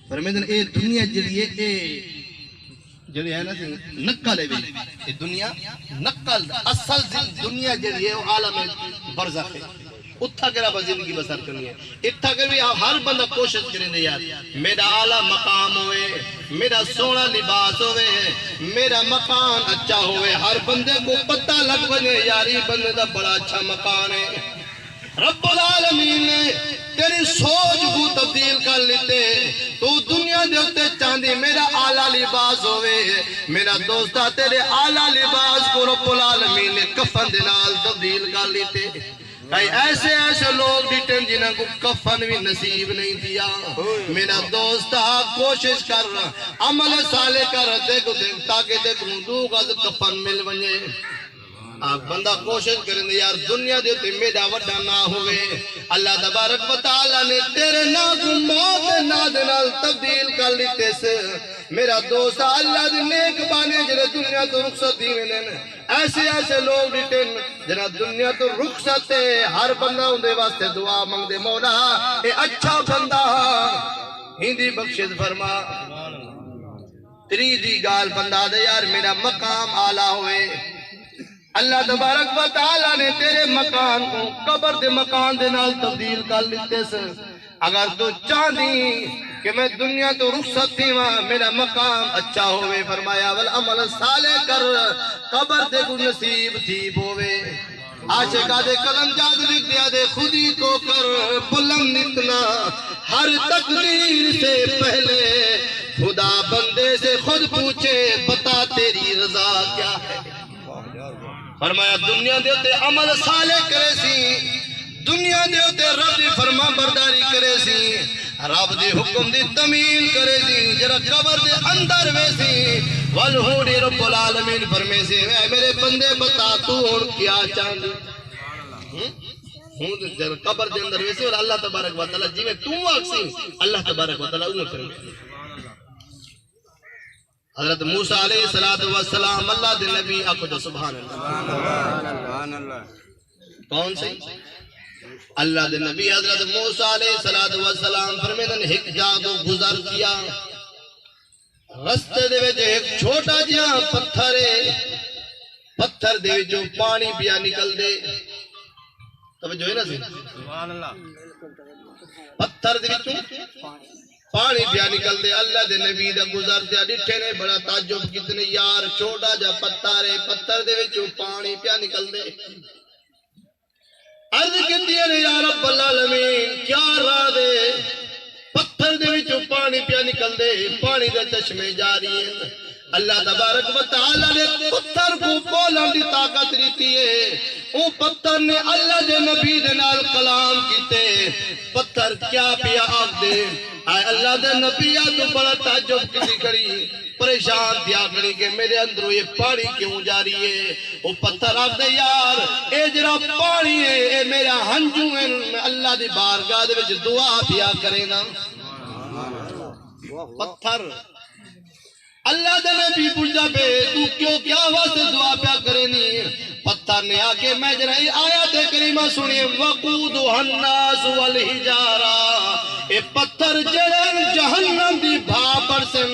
فرمیدن اے دنیا جڑی ہے جڑی ہے نا نقل ہے یہ دنیا نقل اصل دنیا جڑی ہے وہ عالم برزخ ہے اتھا کرا با زندگی بسر کرنی ہے اتھا کر بھی ہر بندہ کوشش کریں دے یار میرا اعلیٰ مقام ہوئے میرا سونا لباس ہوئے میرا مکان اچھا ہوئے ہر بندے کو پتہ لگ بنے یاری بندے دا بڑا اچھا مکان ہے رب العالمین نے تیری سوچ کو تبدیل کر لیتے تو دنیا دے ہوتے چاندی میرا اعلیٰ لباس ہوئے میرا دوستہ تیرے اعلیٰ لباس کو رب العالمین نے کفن دنال تبدیل کر لیتے کئی ایسے لوگ بیٹھیں جنہاں کو کفن بھی نصیب نہیں دیا میرا دوستہ کوشش کر عمل صالح کر دیکھو تاکہ دیکھو دو غز کفن مل بنجے آپ بندہ کوشش کریں دے یار دنیا دے ہوتے میڈا وڈا نہ ہوئے اللہ تبارک و تعالیٰ نے تیرے نا کو موت نادنال تبدیل کر لیتے سے میرا دوست اللہ دے نیک بانے جنہیں دنیا تو رخصت دیویں ایسے لوگ ریٹن جنہیں دنیا تو رخصت ہے ہر بندہ ان دے واسطے دعا مانگ دے مولا اے اچھا بندہ ہندی بخشت فرما تری دی گال بندہ دے یار میرا مقام آلہ ہوئے اللہ تبارک و تعالیٰ نے تیرے مکان کو قبر دے مکان دے نال تبدیل کر لیتے سے اگر تو چاہتی کہ میں دنیا تو رخصت تھی وہاں میرا مقام اچھا ہوئے فرمایا والعمل صالح کر قبر دے کو نصیب تھی بوے عاشقہ دے قلم جاد لکھ دیا دے خودی کو کر بلند اتنا ہر تقدیر سے پہلے خدا بندے سے خود پوچھے بتا تیری رضا کیا ہے فرمایا دنیا دے ہوتے عمل صالح کرے سی دنیا دے ہوتے رب دی فرما برداری کرے سی رب دی حکم دی تمیل کرے سی جرا قبر دے اندر وے سی والہوڑی رب العالمین فرمے سی اے میرے بندے بتا تو ہون کیا چاندی جرا قبر دے اندر وے سی اور اللہ تبارک و تعالی جی میں تو آکسی اللہ تبارک و تعالی انہوں فرمے حضرت موسیٰ علیہ السلام اللہ دے نبی آکو جو سبحان اللہ کون سے اللہ دے نبی حضرت موسیٰ علیہ السلام فرمیدن ایک جادو گزر کیا رستے دے ویچے ایک چھوٹا جہاں پتھر ہے پتھر دے جو پانی پیا نکل دے توجہ ہے نا سی پتھر دے جو پانی پیا نکل دے اللہ دے نبی دا گزر دیا ڈٹھے نے بڑا تعجب کتنے یار چھوٹا جا پتھر ہے پتھر دے وچوں پانی پیا نکل دے عرض کیتی ہے یا رب العالمین کیا راہ دے پتھر دے وچوں پانی پیا نکل دے پانی دے چشمے جاری ہیں اللہ تبارک و تعالی نے پتھر کو بولن دی طاقت دیتی ہے او پتھر نے اللہ دے نبی دے نال کلام کیتے پتھر کیا پیا آگ دے آئے اللہ دے نبی تو بڑا تعجب کسی کری پریشان دیا کری کہ میرے اندروں یہ پانی کیوں جاری ہے وہ پتھر آگ دے یار اے جرا پانی ہے اے میرا ہنجو ہے اللہ دی بارگاہ دے وچ دعا پیا کرے نا پتھر اللہ دے نبی پوچھا بے تو کیوں کیا واسطے دعا پیا کرے نہیں پتھر نے آکے میں جرائی آیات کریمہ سنیے وقودها الناس والحجارہ اے پتھر جڑن جہنم دی بھاپڑ سے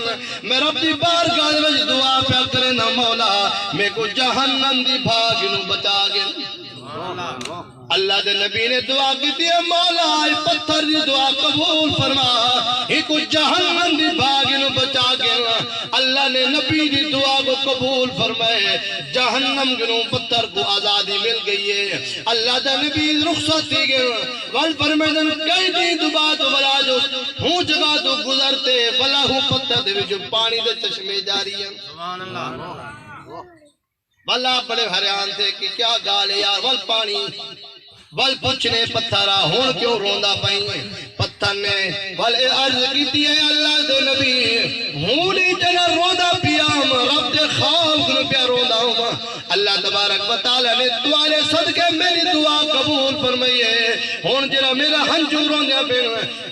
میں رب دی بارگاہ وچ دعا پیا کرے نا مولا میں کو جہنم دی بھاگ نو بچا گے اللہ دے نبی نے دعا کی تھی مولا اے پتھر دی دعا قبول فرما ہی کو جہنم دی بھاگ نو بچا گے اللہ نے نبی دی دعا کو قبول فرمائے جہنم گنو پتھر کو آزادی مل گئی ہے اللہ دے نبی رخصت دی گئے وال فرمائدن کئی دین دبات ولا جو ہوں جگہ تو گزرتے ولا ہوں پتھر دے جو پانی دے چشمے جاری ہیں سبحان اللہ والا بڑے حیران تھے کہ کیا گالے یار وال پانی وال پوچھنے پتھرا ہون کیوں روندا پائیں پتھر نے والے عرض کیتی ہے اللہ دے نبی ہونی جنا روندا پیام رب دے خوف نو پیا روندا ہوں اللہ تبارک و تعالی نے تمہارے صدقے میری دعا قبول فرمائیے ہون جنا میرا ہنجو روندیا پہ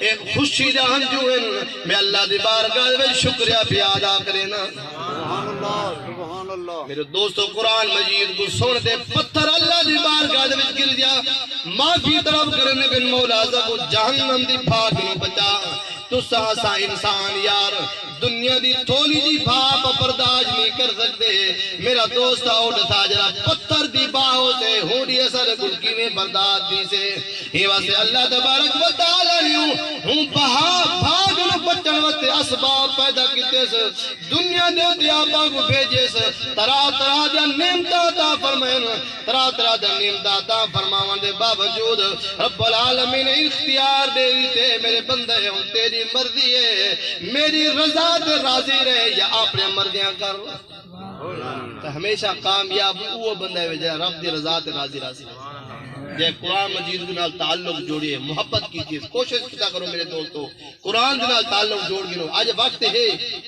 ایک خوشی دا ہنجو ہے میں اللہ دی بارگاہ وچ شکریہ پیا ادا کرے نا سبحان اللہ میرے دوستو قرآن مجید کو سن دے پتھر اللہ دی بارگاہ وچ گر گیا معافی طلب کرنے بن مولا کو جہنم دی بھاگ نو بچا تو سا انسان یار دنیا دی تھولی جی بھاپ برداشت نہیں کر سکتے میرا دوست اٹھ تھا جرا پتھر دی باہوں سے ہوڑی اثر گلکی میں برداشت دی سے ہی واسے اللہ تبارک و تعالی ہوں بھاگ نو بچن واسطے اسباب پیدا کیتے سے دنیا دے دیابا کو بھیجے سے طرح طرح دیا نعمتاں عطا فرمائن طرح طرح دیا نعمتاں عطا فرماون دے باوجود رب العالمین اختیار دے دیتے میرے بندے ہوں تیری مرضی ہے میری رضا تے راضی رہے یا اپنے مرضیاں کر تو ہمیشہ کامیاب وہ بندہ ہے جہاں رب دی رضا تے راضی راضی جے قرآن مجید کے نال تعلق جوڑیے محبت کیجیے کوشش کیا کرو میرے دوستو قرآن کے نال تعلق جوڑ گنو آج وقت ہے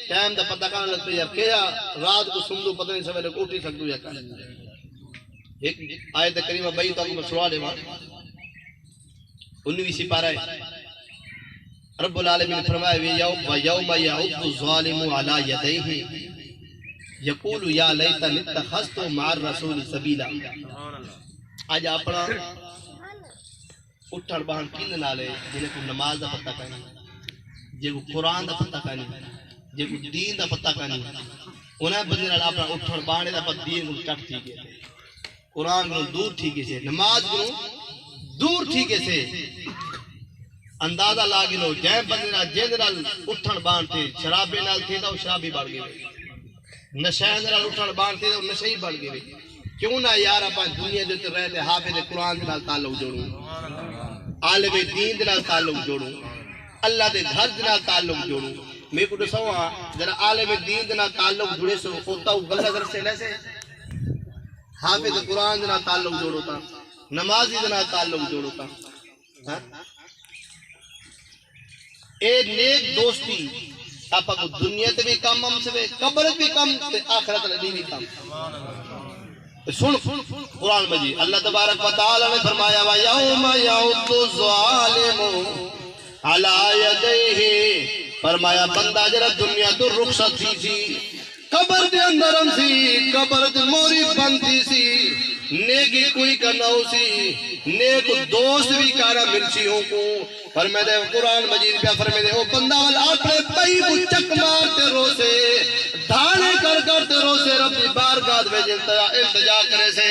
ٹائم دا پتہ کرنے لگتے یا کیا رات کو سمدو پتہ نہیں سویرے کو اٹھی سکتو یا کیا ایک آیت کریمہ بھائی تو میں سنا دے ماں 19ویں سپارہ ہے رب العالمین فرمایا وَيَوْمَ يَعُضُّ الظَّالِمُ عَلَى يَدَيْهِ يَقُولُ يَا لَيْتَنِي اتَّخَذْتُ مَعَ الرَّسُولِ سَبِيلًا آج اپنا اٹھڑ باہن کن نالے جنہیں کو نماز دا پتہ کہنی جے کو قرآن دا پتہ کہنی جے کو دین دا پتہ کہنی انہیں بدلی نال اپنا اٹھڑ باہنے دا پتہ دین کو کٹ تھی گئے تھے قرآن کو دور تھی گئے سے نماز کو دور تھی گئے سے اندازہ لاغی لو جائیں بندی نال جیند نال اٹھڑ باہن تھے شرابے نال تھے تو شرابی بڑھ گئے نشہن نال اٹھڑ باہن تھے تو نشہی بڑھ گئے کیوں نہ یار اپن دنیا دیتے رہتے حافظ قرآن دے نال تعلق جوڑوں عالم دین دے نال تعلق جوڑوں اللہ دے گھر دے نال تعلق جوڑوں میں کو دسوا ذرا عالم دین دے نال تعلق جڑے سو ہوتا ہوں غلط طرف سے لے حافظ قرآن دے نال تعلق جوڑو تا نمازی دے نال تعلق جوڑو تا اے نیک دوستی آپ کو دنیا تے بھی کم ہم سے قبر بھی کم تے آخرت بھی کم سن قرآن مجید اللہ تبارک و تعالی نے فرمایا وَيَوْمَ يَعُضُّ الظَّالِمُ عَلَى يَدَيْهِ فرمایا بندہ جرا دنیا تو رخصت تھی قبر دے اندر ہم سی قبر دے موری بنتی سی نیکی کوئی کرنا سی نیک دوست بھی کارا ملچی ہوں کو فرمائے دے قرآن مجید پہ فرمائے دے او بندہ والا اپنے پئی کو چک مارتے رو سے دھانے کر کرتے رو سے رب دی بارگاہ میں التجا کرے سے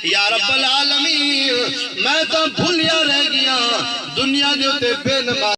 یا رب العالمین میں تو بھولیا رہ گیا دنیا دے بے نماز